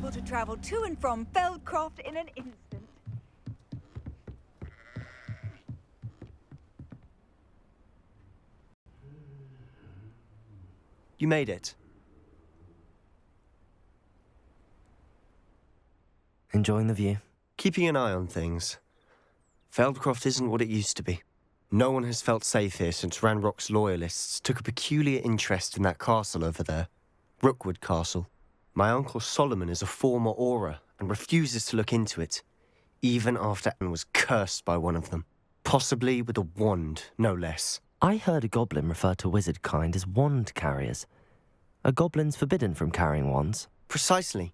able to travel to and from Feldcroft in an instant. You made it. Enjoying the view? Keeping an eye on things. Feldcroft isn't what it used to be. No one has felt safe here since Ranrock's loyalists took a peculiar interest in that castle over there. Rookwood Castle. My uncle Solomon is a former Auror and refuses to look into it, even after Anne was cursed by one of them. Possibly with a wand, no less. I heard a goblin refer to wizard kind as wand carriers. Are goblins forbidden from carrying wands? Precisely.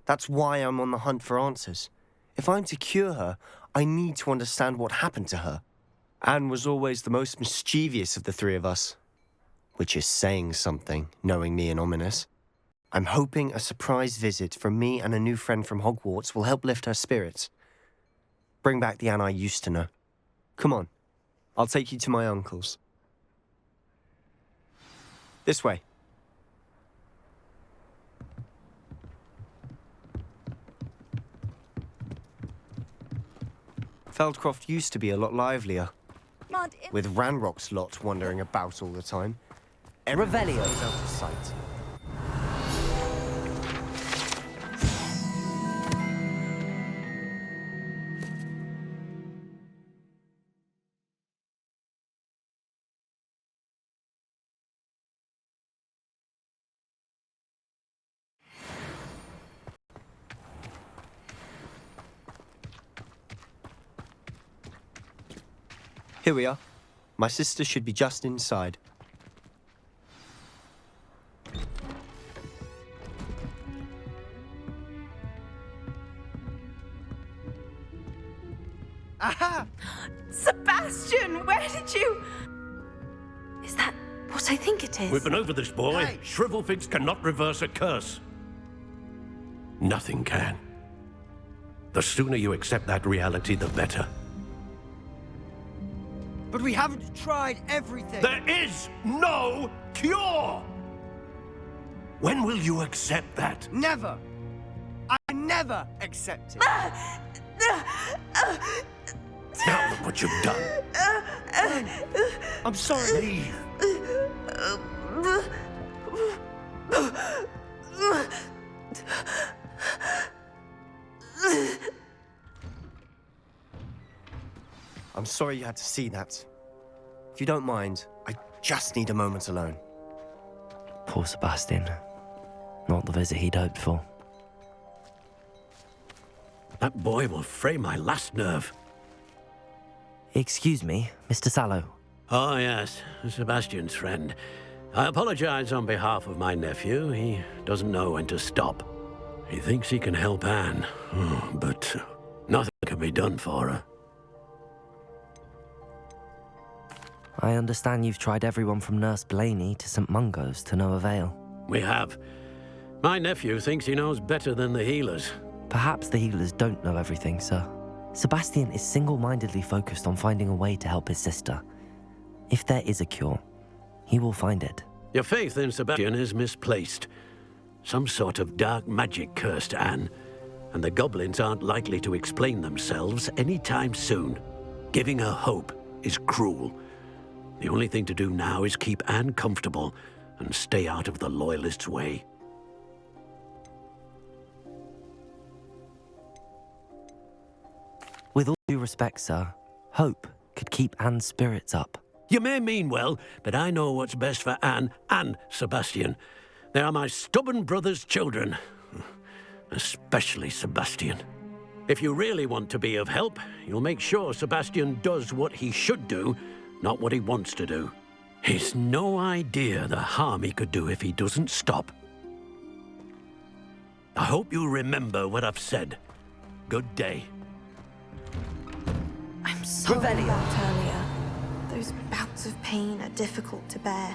That's why I'm on the hunt for answers. If I'm to cure her, I need to understand what happened to her. Anne was always the most mischievous of the three of us. Which is saying something, knowing me and Ominous. I'm hoping a surprise visit from me and a new friend from Hogwarts will help lift her spirits. Bring back the Anne I used to know. Come on, I'll take you to my uncle's. This way. Feldcroft used to be a lot livelier, with Ranrock's lot wandering about all the time. Revelio is out of sight. Here we are. My sister should be just inside. Aha! Sebastian, where did you... Is that what I think it is? We've been over this, boy. Hey. Shrivelfigs cannot reverse a curse. Nothing can. The sooner you accept that reality, the better. But we haven't tried everything. There is no cure! When will you accept that? Never. I never accept it. Now look what you've done. I'm sorry. Leave. I'm sorry you had to see that. If you don't mind, I just need a moment alone. Poor Sebastian. Not the visit he'd hoped for. That boy will fray my last nerve. Excuse me, Mr. Sallow. Oh, yes, Sebastian's friend. I apologize on behalf of my nephew. He doesn't know when to stop. He thinks he can help Anne, but nothing can be done for her. I understand you've tried everyone from Nurse Blaney to St. Mungo's to no avail. We have. My nephew thinks he knows better than the healers. Perhaps the healers don't know everything, sir. Sebastian is single-mindedly focused on finding a way to help his sister. If there is a cure, he will find it. Your faith in Sebastian is misplaced. Some sort of dark magic cursed Anne, and the goblins aren't likely to explain themselves anytime soon. Giving her hope is cruel. The only thing to do now is keep Anne comfortable and stay out of the Loyalists' way. With all due respect, sir, hope could keep Anne's spirits up. You may mean well, but I know what's best for Anne and Sebastian. They are my stubborn brother's children. Especially Sebastian. If you really want to be of help, you'll make sure Sebastian does what he should do, not what he wants to do. He's no idea the harm he could do if he doesn't stop. I hope you remember what I've said. Good day. I'm sorry about earlier. Those bouts of pain are difficult to bear.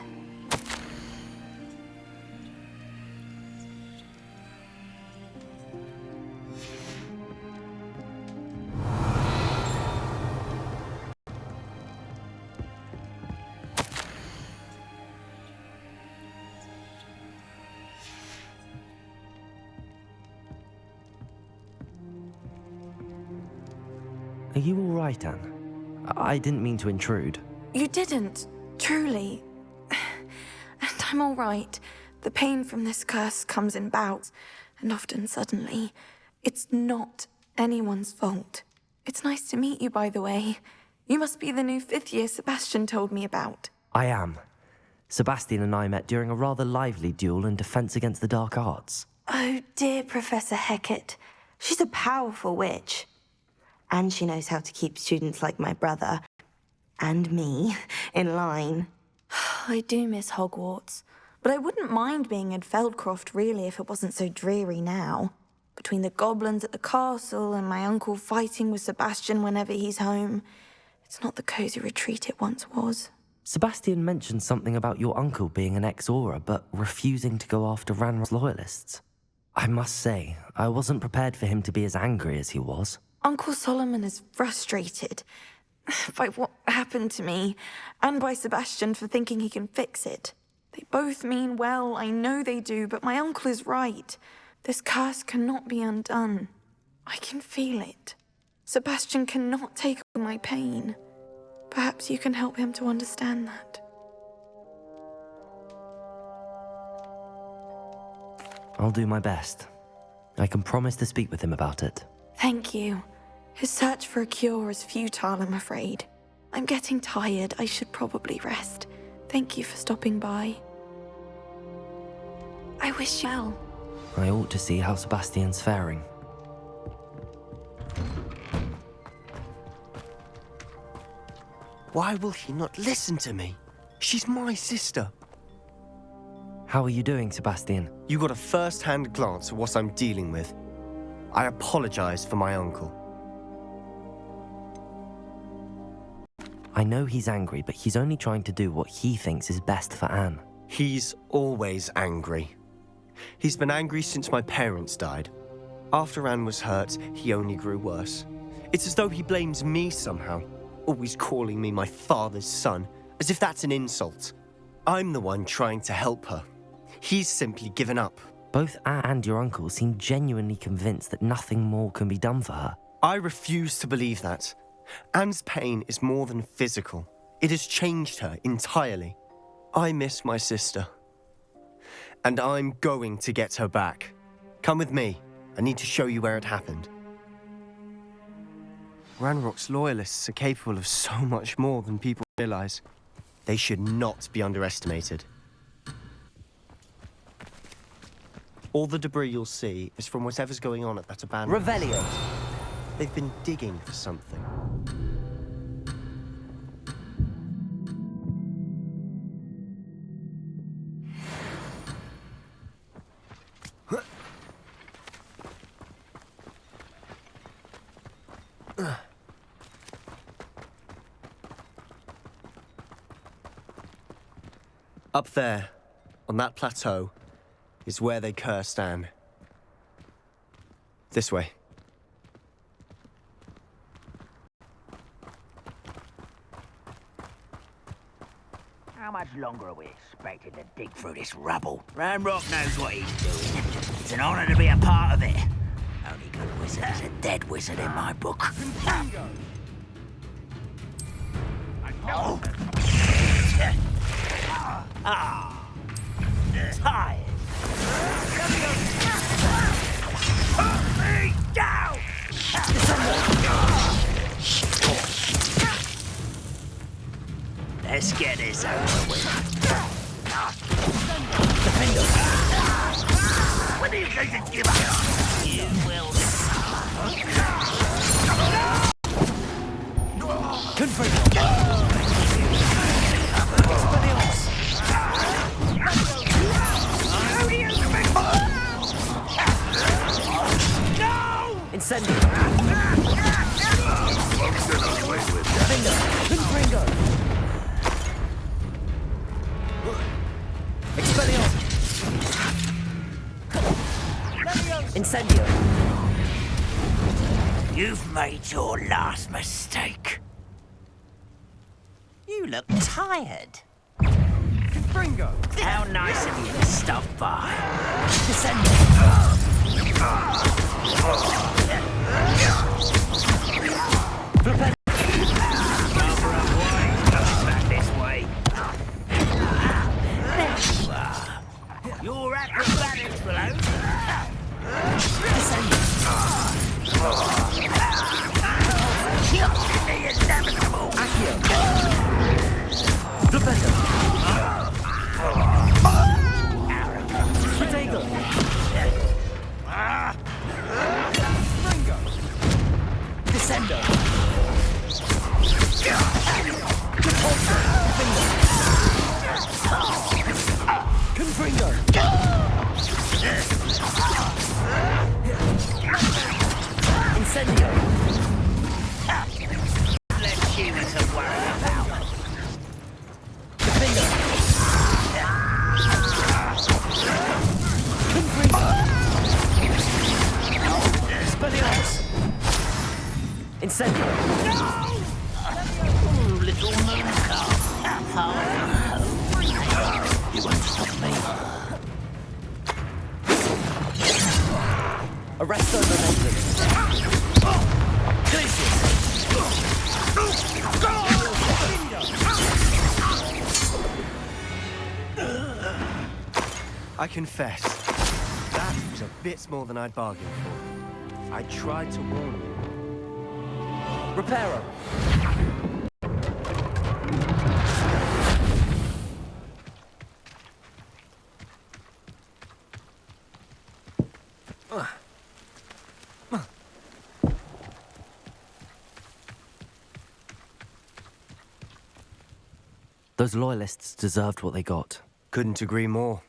Are you all right, Anne? I didn't mean to intrude. You didn't, truly. And I'm all right. The pain from this curse comes in bouts, and often suddenly. It's not anyone's fault. It's nice to meet you, by the way. You must be the new 5th year Sebastian told me about. I am. Sebastian and I met during a rather lively duel in Defense Against the Dark Arts. Oh, dear Professor Hecat. She's a powerful witch. And she knows how to keep students like my brother, and me, in line. I do miss Hogwarts, but I wouldn't mind being in Feldcroft, really, if it wasn't so dreary now. Between the goblins at the castle and my uncle fighting with Sebastian whenever he's home, it's not the cozy retreat it once was. Sebastian mentioned something about your uncle being an ex-Auror, but refusing to go after Ranrock's loyalists. I must say, I wasn't prepared for him to be as angry as he was. Uncle Solomon is frustrated by what happened to me, and by Sebastian for thinking he can fix it. They both mean well, I know they do, but my uncle is right. This curse cannot be undone. I can feel it. Sebastian cannot take away my pain. Perhaps you can help him to understand that. I'll do my best. I can promise to speak with him about it. Thank you. His search for a cure is futile, I'm afraid. I'm getting tired. I should probably rest. Thank you for stopping by. I wish you well. I ought to see how Sebastian's faring. Why will he not listen to me? She's my sister. How are you doing, Sebastian? You got a first-hand glance at what I'm dealing with. I apologize for my uncle. I know he's angry, but he's only trying to do what he thinks is best for Anne. He's always angry. He's been angry since my parents died. After Anne was hurt, he only grew worse. It's as though he blames me somehow, always calling me my father's son, as if that's an insult. I'm the one trying to help her. He's simply given up. Both Anne and your uncle seem genuinely convinced that nothing more can be done for her. I refuse to believe that. Anne's pain is more than physical. It has changed her entirely. I miss my sister. And I'm going to get her back. Come with me. I need to show you where it happened. Ranrock's loyalists are capable of so much more than people realize. They should not be underestimated. All the debris you'll see is from whatever's going on at that abandoned... Revelio. They've been digging for something. Up there, on that plateau, is where they cursed Anne. This way. How much longer are we expected to dig through this rubble? Ranrock knows what he's doing. It's an honor to be a part of it. Only good wizard is a dead wizard in my book. Oh. Tired. Put me down! Let's get this over with. When are you going to give up? You will Incendio! Incendio! You've made your last mistake. You look tired. Bringo. How nice of you to stop by. Incendio! Let's humans to worry about. Defender! Expelliarmus! Incendio! Little moon calf. You won't stop me. Arresto momentum! I confess, that was a bit more than I'd bargained for. I tried to warn you. Reparo! Those loyalists deserved what they got. Couldn't agree more.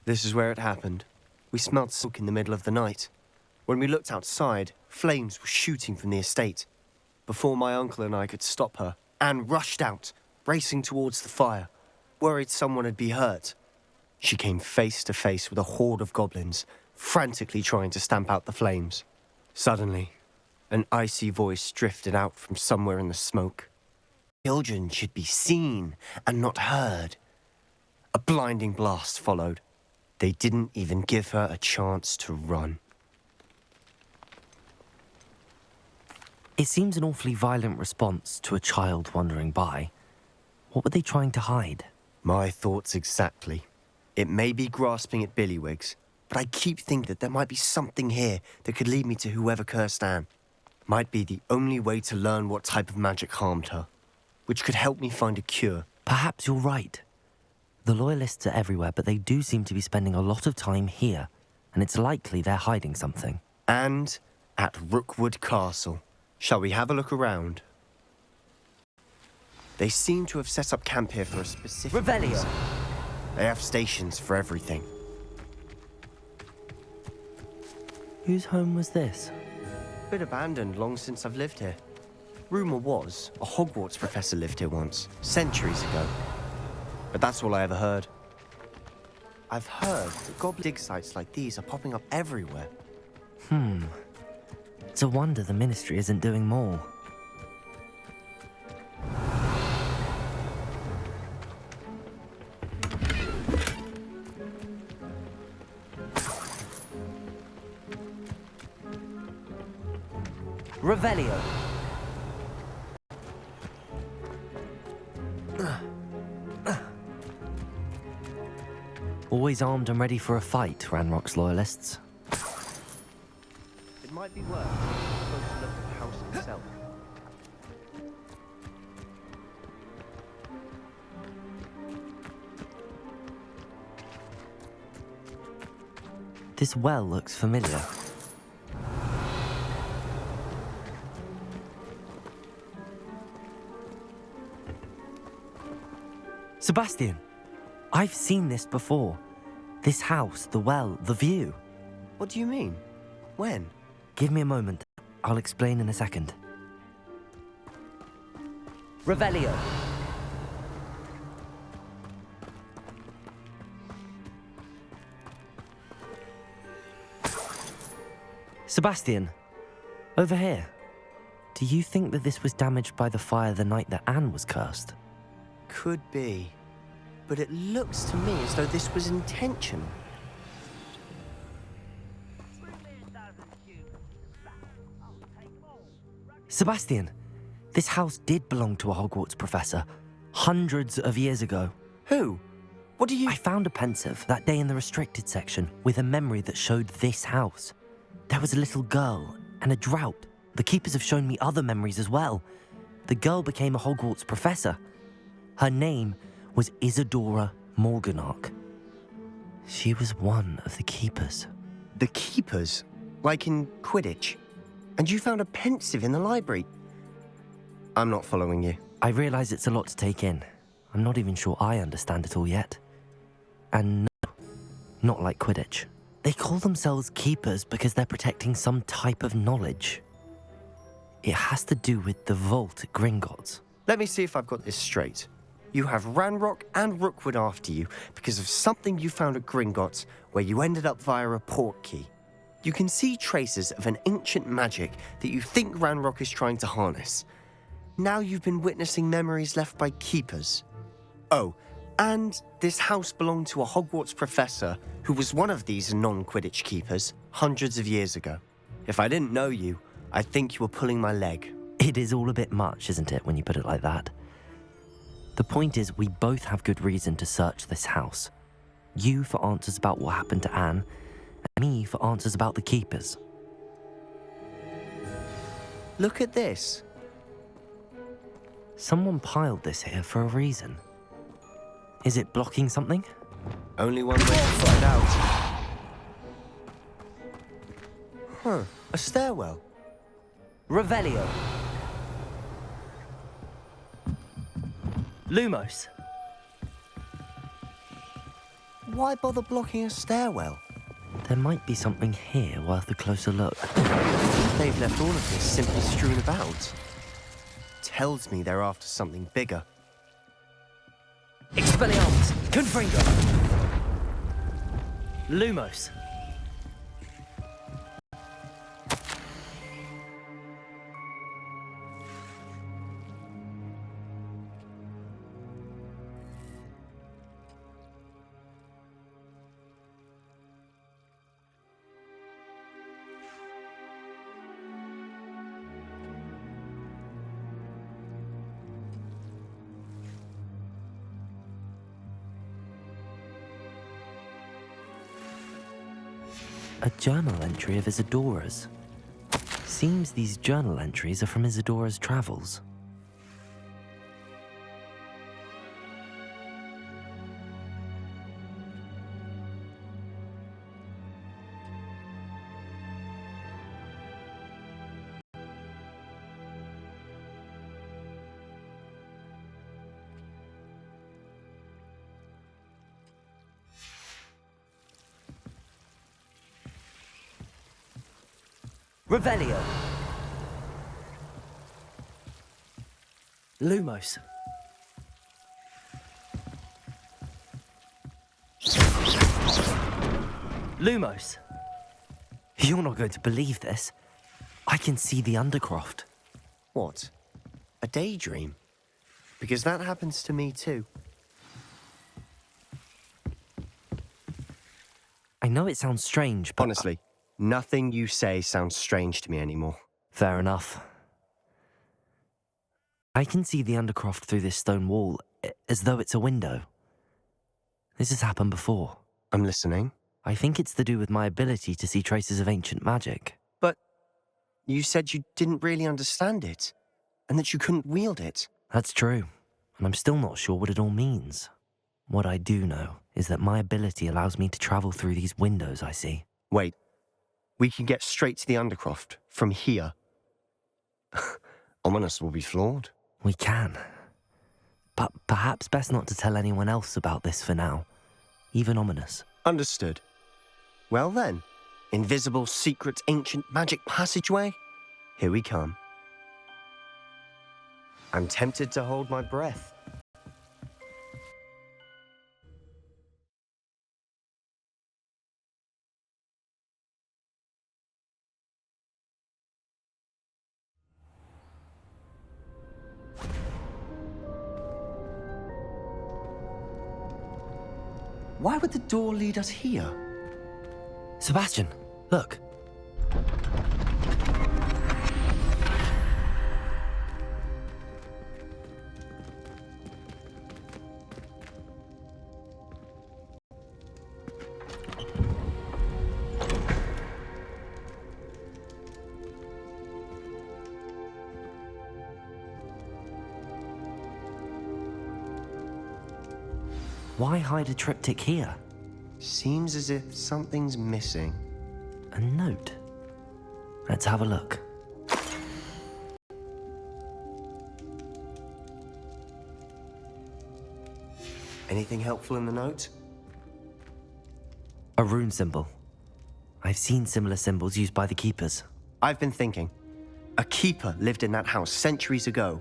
This is where it happened. We smelled smoke in the middle of the night. When we looked outside, flames were shooting from the estate. Before my uncle and I could stop her, Anne rushed out, racing towards the fire, worried someone had been hurt. She came face to face with a horde of goblins, frantically trying to stamp out the flames. Suddenly, an icy voice drifted out from somewhere in the smoke. Children should be seen and not heard. A blinding blast followed. They didn't even give her a chance to run. It seems an awfully violent response to a child wandering by. What were they trying to hide? My thoughts exactly. It may be grasping at Billywigs, but I keep thinking that there might be something here that could lead me to whoever cursed Anne. Might be the only way to learn what type of magic harmed her, which could help me find a cure. Perhaps you're right. The Loyalists are everywhere, but they do seem to be spending a lot of time here, and it's likely they're hiding something. And at Rookwood Castle. Shall we have a look around? They seem to have set up camp here for a specific Revelio! reason. They have stations for everything. Whose home was this? Been abandoned long since I've lived here. Rumour was, a Hogwarts professor lived here once, centuries ago. But that's all I ever heard. I've heard that goblin dig sites like these are popping up everywhere. It's a wonder the Ministry isn't doing more. Revelio. Always armed and ready for a fight, Ranrock's loyalists. It might be worth taking a closer look at the house itself. This well looks familiar. Sebastian, I've seen this before. This house, the well, the view. What do you mean? When? Give me a moment. I'll explain in a second. Revelio. Sebastian, over here. Do you think that this was damaged by the fire the night that Anne was cursed? Could be. But it looks to me as though this was intentional. Sebastian, this house did belong to a Hogwarts professor, hundreds of years ago. Who? What do you... I found a pensive that day in the restricted section with a memory that showed this house. There was a little girl and a drought. The keepers have shown me other memories as well. The girl became a Hogwarts professor. Her name was Isadora Morganach. She was one of the keepers. The keepers? Like in Quidditch? And you found a pensive in the library? I'm not following you. I realize it's a lot to take in. I'm not even sure I understand it all yet. And no, not like Quidditch. They call themselves keepers because they're protecting some type of knowledge. It has to do with the vault at Gringotts. Let me see if I've got this straight. You have Ranrock and Rookwood after you because of something you found at Gringotts where you ended up via a port key. You can see traces of an ancient magic that you think Ranrock is trying to harness. Now you've been witnessing memories left by keepers. Oh, and this house belonged to a Hogwarts professor who was one of these non-Quidditch keepers hundreds of years ago. If I didn't know you, I'd think you were pulling my leg. It is all a bit much, isn't it, when you put it like that? The point is, we both have good reason to search this house. You for answers about what happened to Anne, and me for answers about the keepers. Look at this. Someone piled this here for a reason. Is it blocking something? Only one way to find out. Huh, a stairwell. Revelio. Lumos. Why bother blocking a stairwell? There might be something here worth a closer look. They've left all of this simply strewn about. Tells me they're after something bigger. Expelliarmus. Confringo. Lumos. A journal entry of Isadora's. Seems these journal entries are from Isadora's travels. Revelio. Lumos. Lumos. You're not going to believe this. I can see the Undercroft. What? A daydream? Because that happens to me too. I know it sounds strange, but... Honestly, nothing you say sounds strange to me anymore. Fair enough. I can see the Undercroft through this stone wall, as though it's a window. This has happened before. I'm listening. I think it's to do with my ability to see traces of ancient magic. But you said you didn't really understand it, and that you couldn't wield it. That's true, and I'm still not sure what it all means. What I do know is that my ability allows me to travel through these windows I see. Wait, we can get straight to the Undercroft from here. Ominous will be flawed. We can. But perhaps best not to tell anyone else about this for now. Even Ominous. Understood. Well then, invisible, secret, ancient magic passageway? Here we come. I'm tempted to hold my breath. Why would the door lead us here? Sebastian, look. Why hide a triptych here? Seems as if something's missing. A note. Let's have a look. Anything helpful in the note? A rune symbol. I've seen similar symbols used by the keepers. I've been thinking. A keeper lived in that house centuries ago,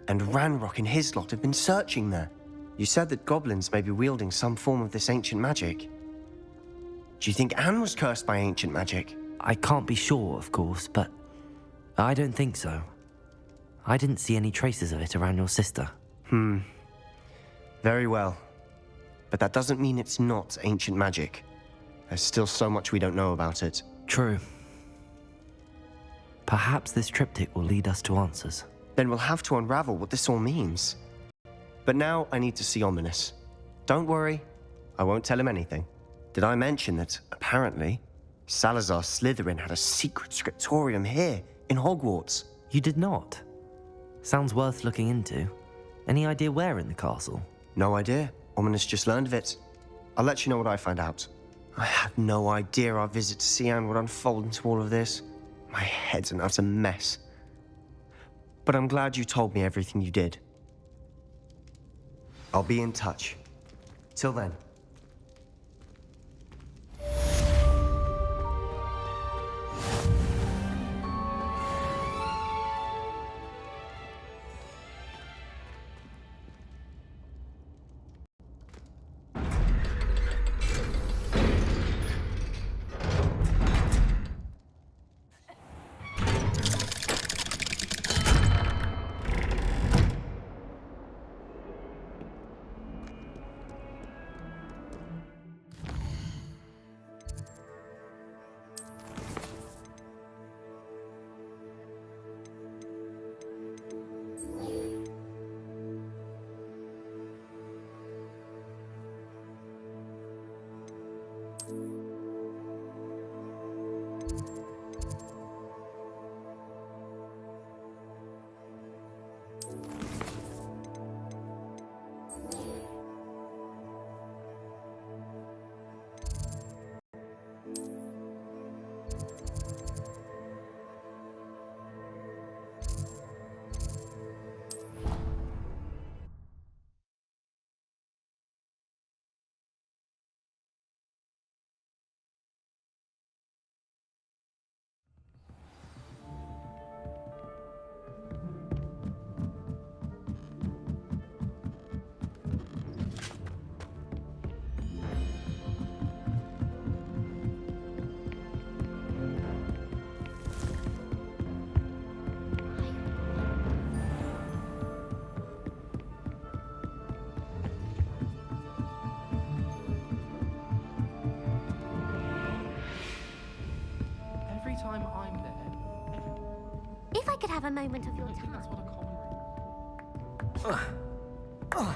and Ranrock and his lot have been searching there. You said that goblins may be wielding some form of this ancient magic. Do you think Anne was cursed by ancient magic? I can't be sure, of course, but I don't think so. I didn't see any traces of it around your sister. Very well. But that doesn't mean it's not ancient magic. There's still so much we don't know about it. True. Perhaps this triptych will lead us to answers. Then we'll have to unravel what this all means. But now I need to see Ominous. Don't worry, I won't tell him anything. Did I mention that, apparently, Salazar Slytherin had a secret scriptorium here, in Hogwarts? You did not? Sounds worth looking into. Any idea where in the castle? No idea. Ominous just learned of it. I'll let you know what I find out. I had no idea our visit to see Anne would unfold into all of this. My head's an utter mess. But I'm glad you told me everything you did. I'll be in touch. Till then. Every time I'm there, If I could have a moment of your I think time. that's what a common room.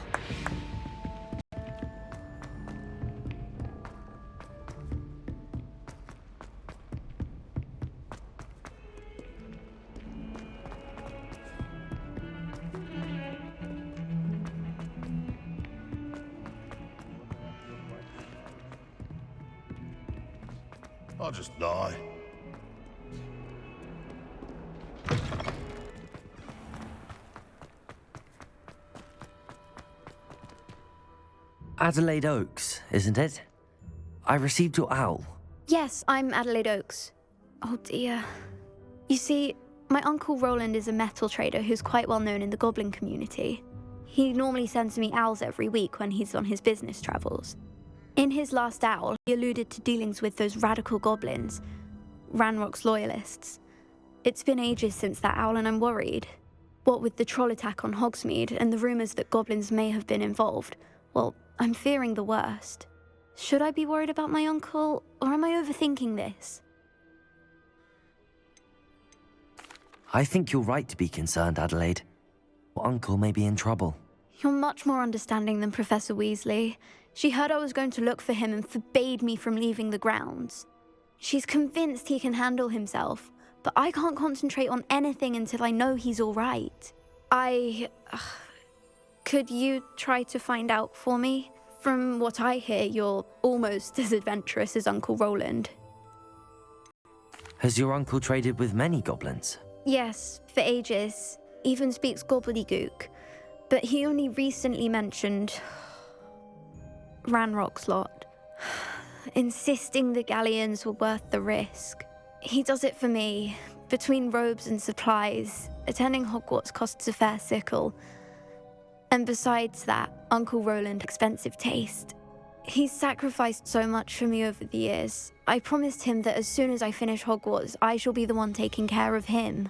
I'll just die. Adelaide Oaks, isn't it? I received your owl. Yes, I'm Adelaide Oaks. Oh dear. You see, my uncle Roland is a metal trader who's quite well known in the goblin community. He normally sends me owls every week when he's on his business travels. In his last owl, he alluded to dealings with those radical goblins, Ranrock's loyalists. It's been ages since that owl and I'm worried. What with the troll attack on Hogsmeade and the rumours that goblins may have been involved, well, I'm fearing the worst. Should I be worried about my uncle, or am I overthinking this? I think you're right to be concerned, Adelaide. Your uncle may be in trouble. You're much more understanding than Professor Weasley. She heard I was going to look for him and forbade me from leaving the grounds. She's convinced he can handle himself, but I can't concentrate on anything until I know he's all right. Could you try to find out for me? From what I hear, you're almost as adventurous as Uncle Roland. Has your uncle traded with many goblins? Yes, for ages. Even speaks gobbledygook. But he only recently mentioned Ranrock's lot. insisting the galleons were worth the risk. He does it for me. Between robes and supplies, attending Hogwarts costs a fair sickle. And besides that, Uncle Roland, expensive taste. He's sacrificed so much for me over the years. I promised him that as soon as I finish Hogwarts, I shall be the one taking care of him.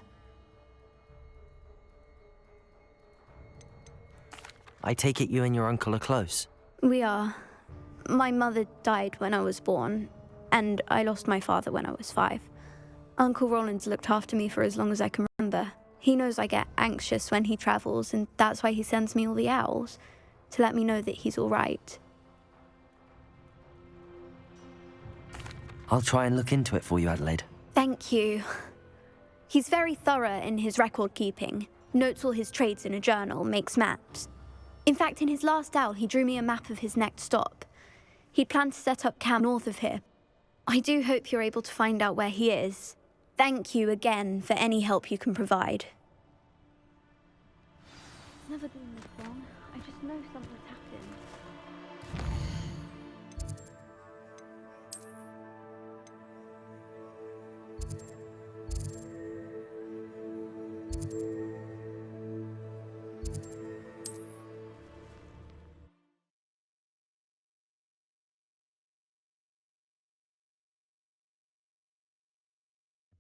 I take it you and your uncle are close. We are. My mother died when I was born, and I lost my father when I was 5. Uncle Roland's looked after me for as long as I can remember. He knows I get anxious when he travels, and that's why he sends me all the owls, to let me know that he's all right. I'll try and look into it for you, Adelaide. Thank you. He's very thorough in his record keeping, notes all his trades in a journal, makes maps. In fact, in his last owl, he drew me a map of his next stop. He planned to set up camp north of here. I do hope you're able to find out where he is. Thank you again for any help you can provide. It's never been this long. I just know something's happened.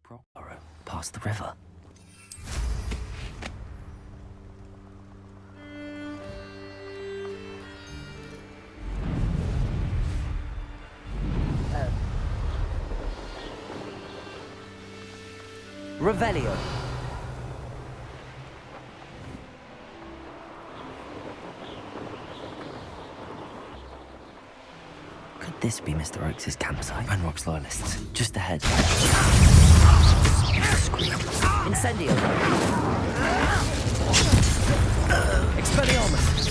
Brockborough, past the river. Revelio. Could this be Mr. Oakes' campsite? Ranrock's loyalists, just ahead. Scream. Incendio. Expelliarmus.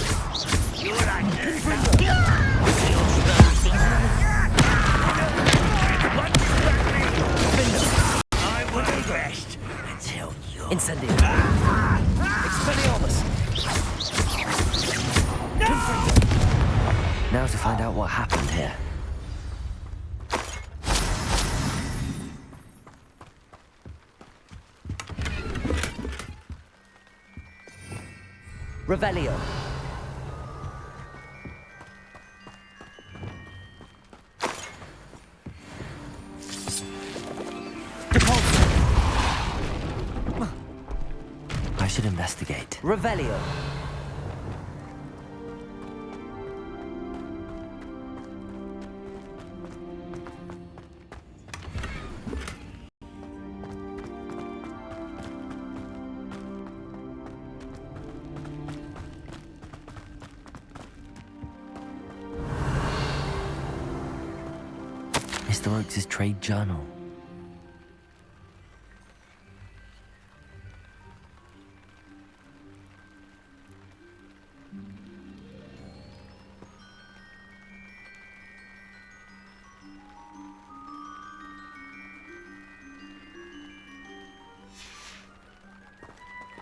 I wouldn't rest until you... Incendio. Expelliarmus. Now to find out what happened here. Revelio. I should investigate. Revelio. Mr. Oakes' trade journal.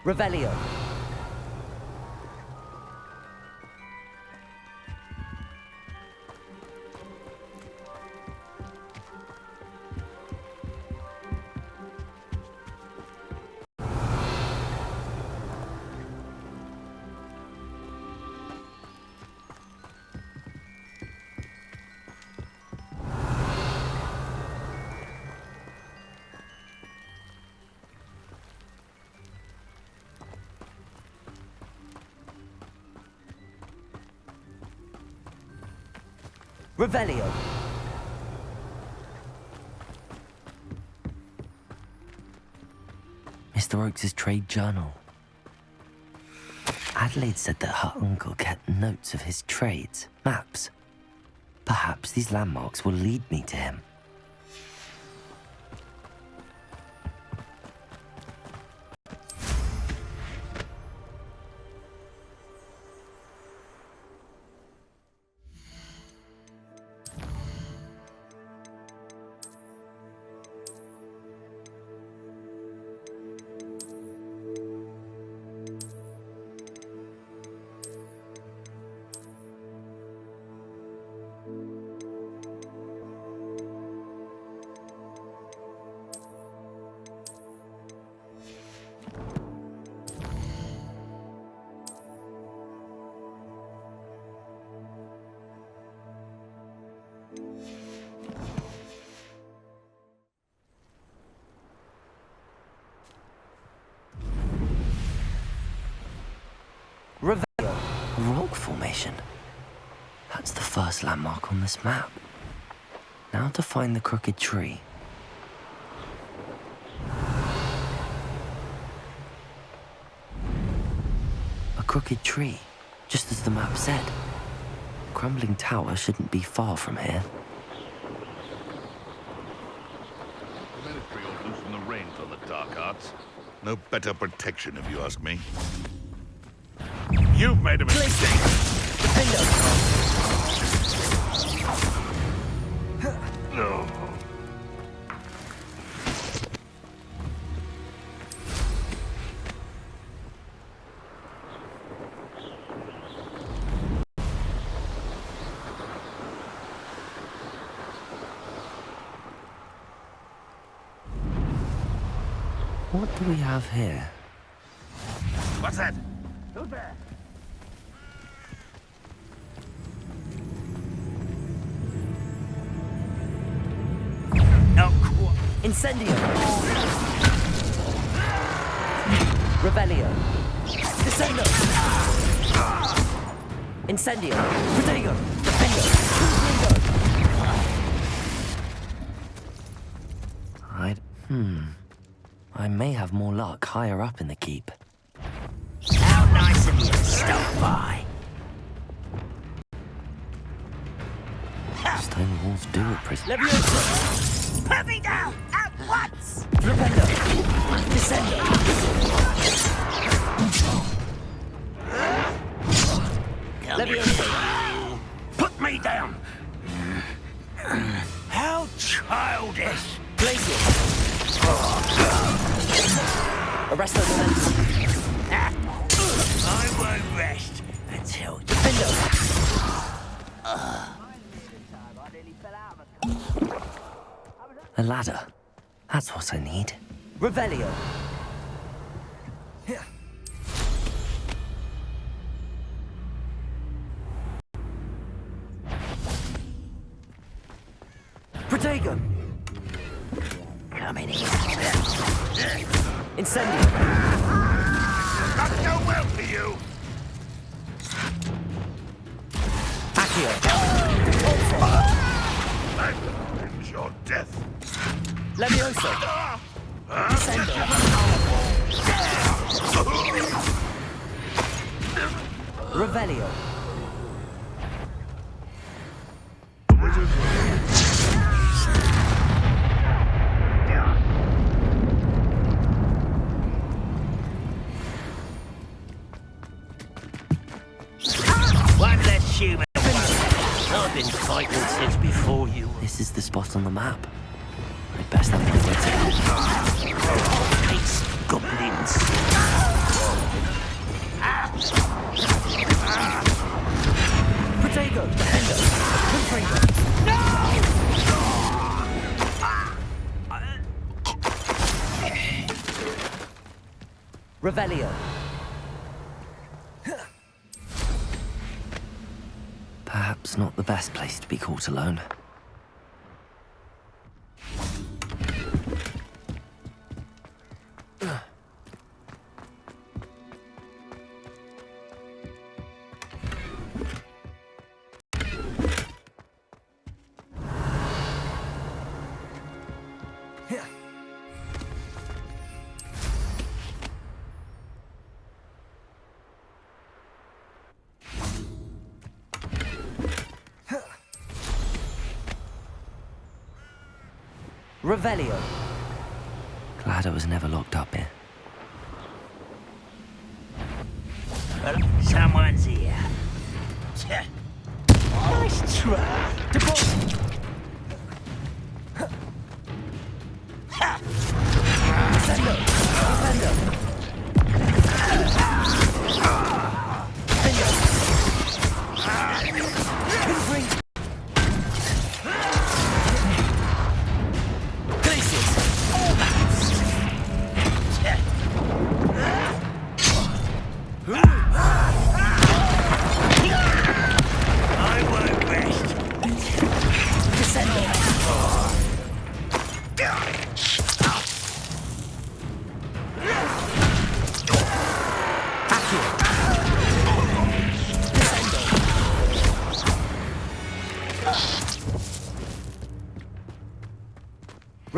Revelio. Revelio. Mr. Oakes' trade journal. Adelaide said that her uncle kept notes of his trades, maps. Perhaps these landmarks will lead me to him. A rock formation. That's the first landmark on this map. Now to find the crooked tree. A crooked tree, just as the map said. Crumbling tower shouldn't be far from here. The Ministry will loosen the reins on the dark arts. No better protection, if you ask me. You've made a mistake! No. What do we have here? What's that? Who's there? Not quite. Incendio! Revelio! Descendo! Incendio! Protego! Defendo! I may have more luck higher up in the keep. How nice of you to stop by. Stone walls do it, prisoner. Leviosa! Put me down at once! Flipendo! Descendo! Leviosa! Put me down! How childish! Glacier! Arrest those men! I won't rest until... Defendo! A ladder. That's what I need. Revelio! Protego! Come in here. Incendio! Not go well for you! Accio! I will avenge your death. Levioso! Descendo! Revelio! One less human. I've been fighting since before you. This is the spot on the map. I'd best have my wits about. Hates goblins. Protego! Defendo! Confringo! Revelio! Perhaps not the best place to be caught alone. Revelio. Glad I was never locked up here. Well, someone's here. Nice try. Deploy! Descendo! Defendo! Confringo!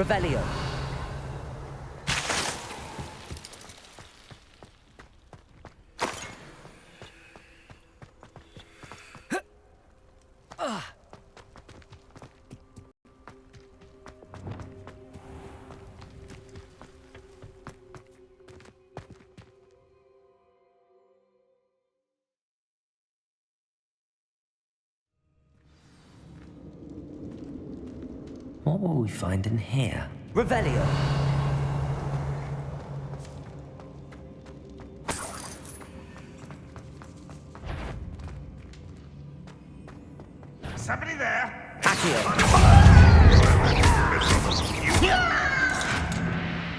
Revelio. What will we find in here? Revelio. Somebody there? Accio.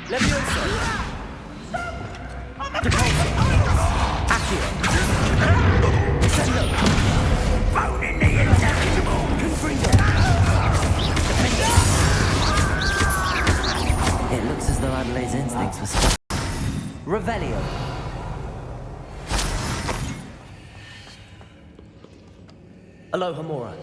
Levioso. Depulso. Accio. Descendo. Phone in the intelligible! Confringo. Defendo. It looks as though Adelaide's instincts were spot. Revelio. Aloha Mora.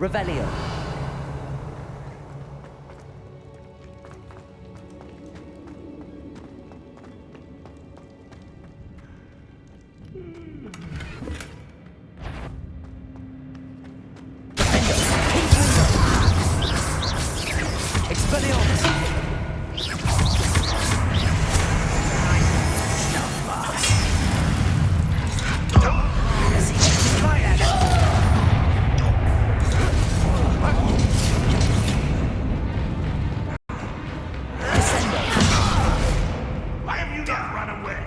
Revelio. Expelliarmus. Why have you not run away?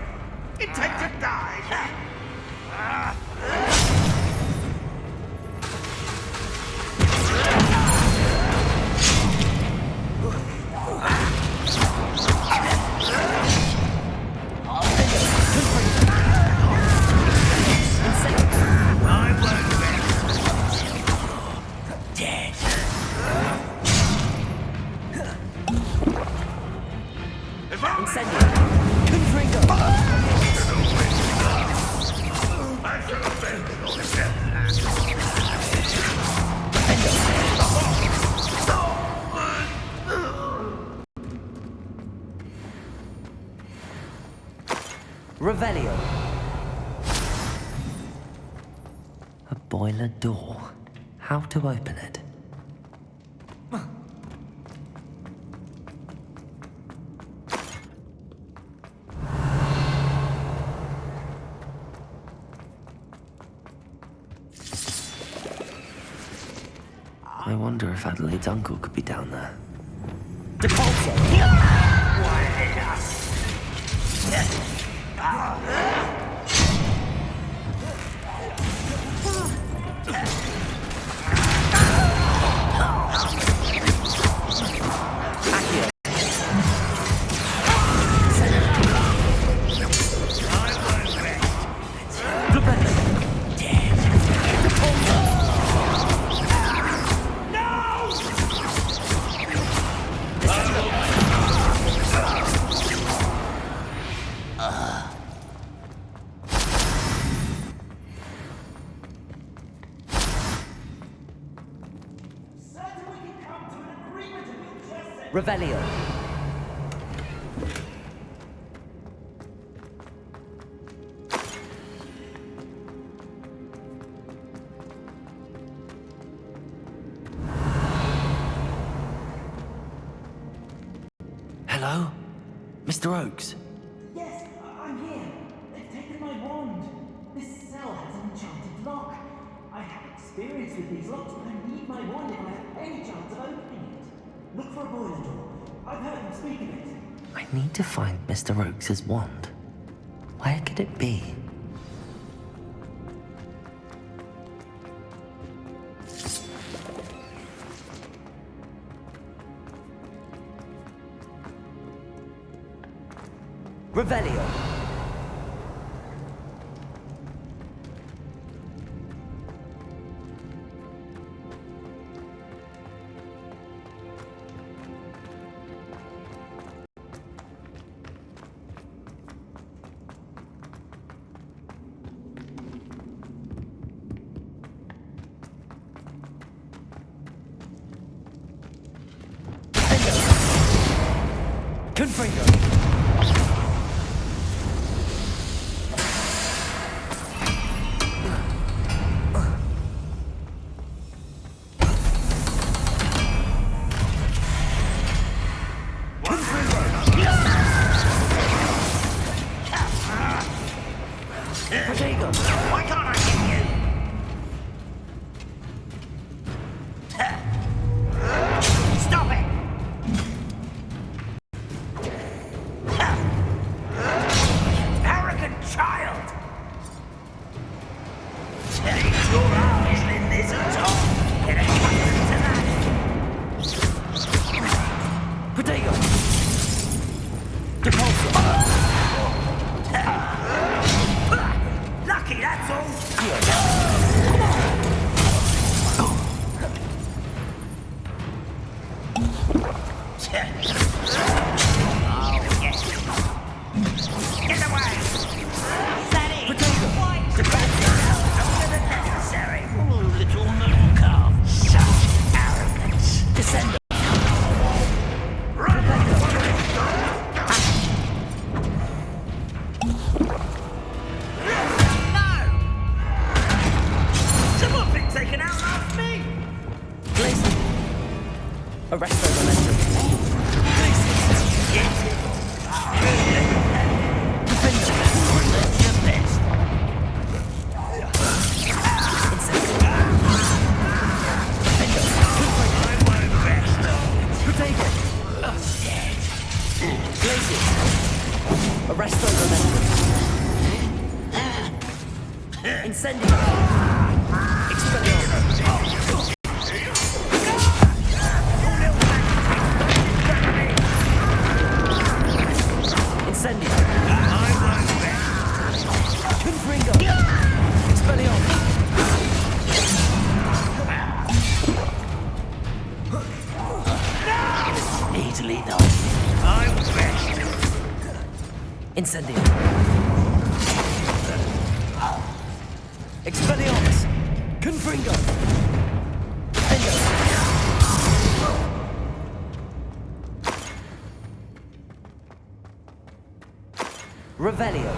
Intend to die! Incendio. Confringo. I shall avenge your death! Revelio. A boiler door. How to open it? I wonder if Adelaide's uncle could be down there. Depulso! Accio. Revelio. Hello? Mr. Oakes? Yes, I'm here. They've taken my wand. This cell has tricks with these locks, but I need my wand if I have any chance of opening it. Look for a boiler door. I've heard them speak of it. I need to find Mr. Oakes's wand. Where could it be? Revelio. Confringo. Why can't I hit you? Stop it! Arrogant child! Your eyes in this at all. Get accustomed to that. Protego. Depulso. Lucky, that's all. Oh, yes. Get away! Steady! Quite necessary. Oh, little noodle calf. Such arrogance. Descend. Taken out last me! Glacier. Arrest the momentum. Glacier. Get it! Defender. That's your best. I won't rest. Protego. Dead. Glacier. Arrest the momentum. Incendio. Expelliarmus. Incendio. Confringo. Expelliarmus. Easily done. I'm rest. Incendio. Expelliarmus. Confringo. Defender. Revelio.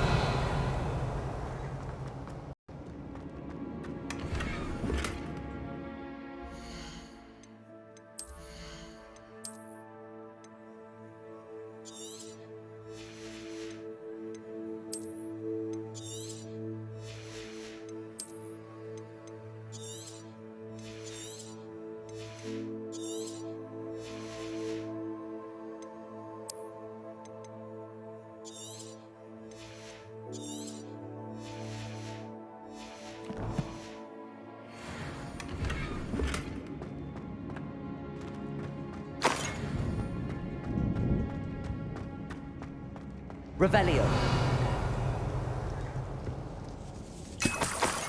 Revelio.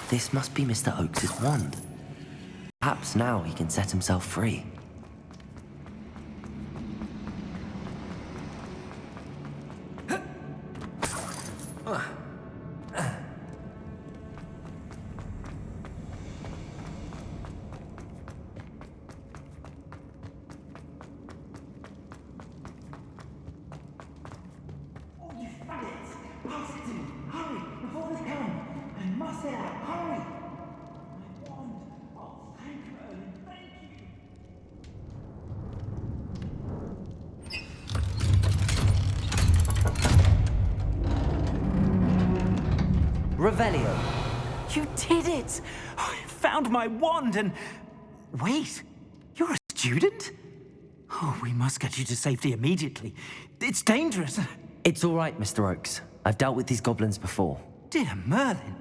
This must be Mr. Oakes's wand. Perhaps now he can set himself free. Revelio. You did it! I found my wand and... Wait, you're a student? Oh, we must get you to safety immediately. It's dangerous. It's all right, Mr. Oakes. I've dealt with these goblins before. Dear Merlin,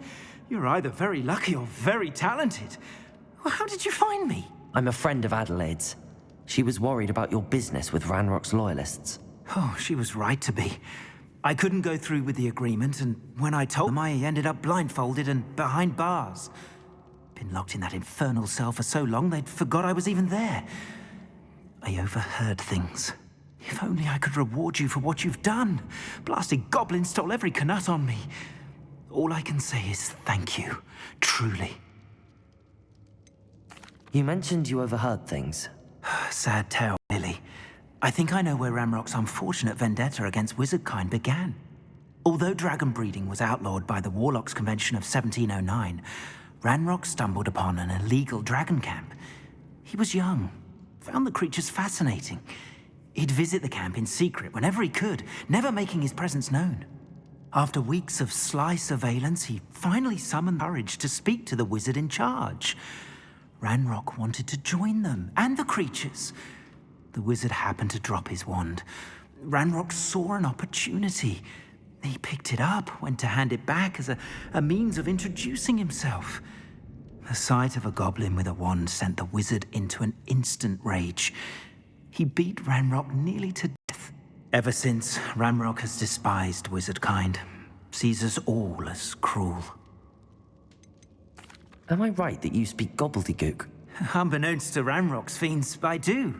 you're either very lucky or very talented. Well, how did you find me? I'm a friend of Adelaide's. She was worried about your business with Ranrock's loyalists. Oh, she was right to be. I couldn't go through with the agreement, and when I told them, I ended up blindfolded and behind bars. Been locked in that infernal cell for so long, they'd forgot I was even there. I overheard things. If only I could reward you for what you've done. Blasted goblins stole every Knut on me. All I can say is thank you, truly. You mentioned you overheard things. Sad tale, really. I think I know where Ranrock's unfortunate vendetta against wizardkind began. Although dragon breeding was outlawed by the Warlocks Convention of 1709, Ranrock stumbled upon an illegal dragon camp. He was young, found the creatures fascinating. He'd visit the camp in secret whenever he could, never making his presence known. After weeks of sly surveillance, he finally summoned courage to speak to the wizard in charge. Ranrock wanted to join them, and the creatures. The wizard happened to drop his wand. Ranrock saw an opportunity. He picked it up, went to hand it back as a means of introducing himself. The sight of a goblin with a wand sent the wizard into an instant rage. He beat Ranrock nearly to death. Ever since, Ranrock has despised wizardkind, sees us all as cruel. Am I right that you speak gobbledygook? Unbeknownst to Ranrock's fiends, I do.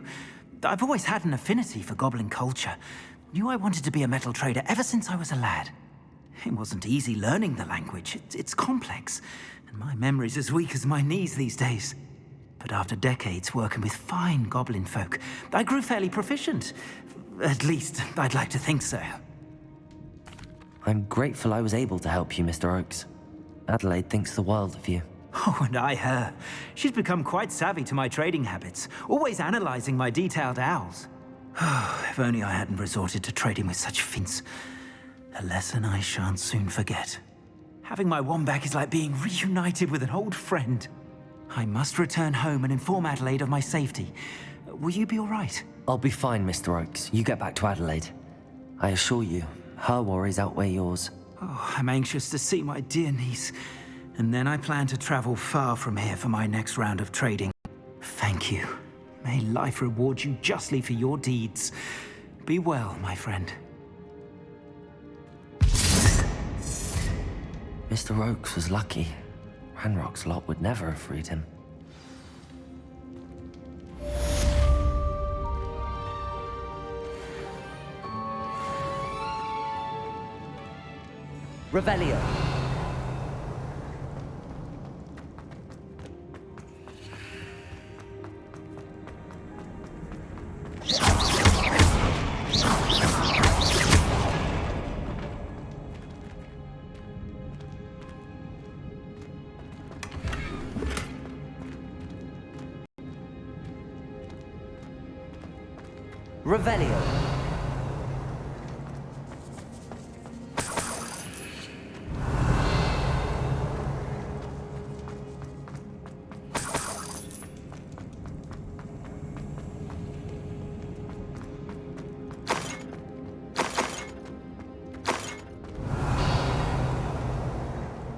I've always had an affinity for goblin culture. Knew I wanted to be a metal trader ever since I was a lad. It wasn't easy learning the language. It's complex, and my memory's as weak as my knees these days. But after decades working with fine goblin folk, I grew fairly proficient. At least, I'd like to think so. I'm grateful I was able to help you, Mr. Oakes. Adelaide thinks the world of you. Oh, and I her. She's become quite savvy to my trading habits, always analyzing my detailed owls. If only I hadn't resorted to trading with such fiends. A lesson I shan't soon forget. Having my wand back is like being reunited with an old friend. I must return home and inform Adelaide of my safety. Will you be all right? I'll be fine, Mr. Oakes. You get back to Adelaide. I assure you, her worries outweigh yours. Oh, I'm anxious to see my dear niece. And then I plan to travel far from here for my next round of trading. Thank you. May life reward you justly for your deeds. Be well, my friend. Mr. Oakes was lucky. Ranrock's lot would never have freed him. Revelio. Revelio.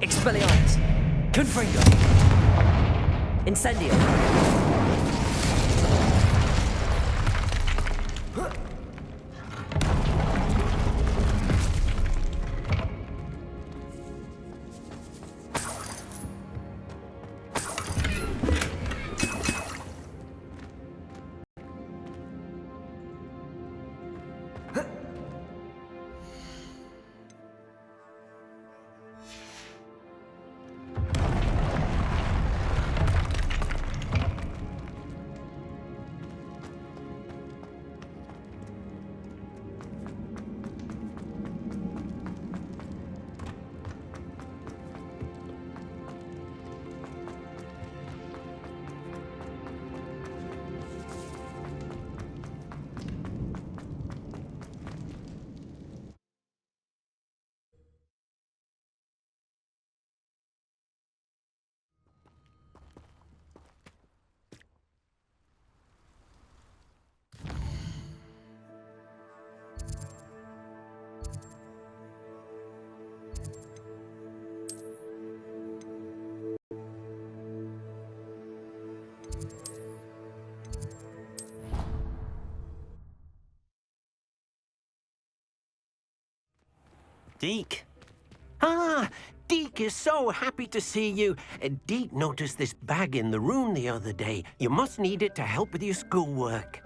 Expelliarmus. Confringo. Incendio. Deke? Ah, Deke is so happy to see you. Deke noticed this bag in the room the other day. You must need it to help with your schoolwork.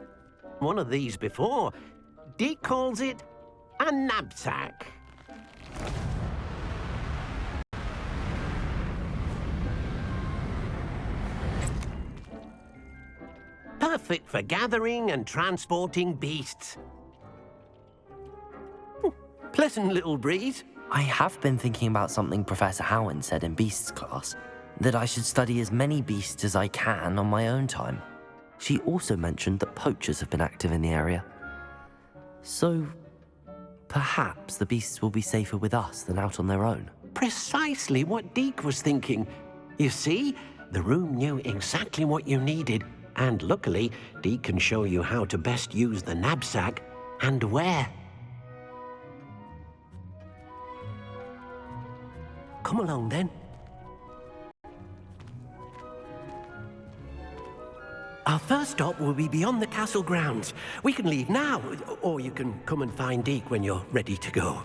One of these before. Deke calls it a knapsack. Perfect for gathering and transporting beasts. Pleasant little breeze. I have been thinking about something Professor Howard said in Beasts class, that I should study as many beasts as I can on my own time. She also mentioned that poachers have been active in the area. So, perhaps the beasts will be safer with us than out on their own. Precisely what Deke was thinking. You see, the room knew exactly what you needed, and luckily, Deke can show you how to best use the knapsack and where. Come along, then. Our first stop will be beyond the castle grounds. We can leave now, or you can come and find Deke when you're ready to go.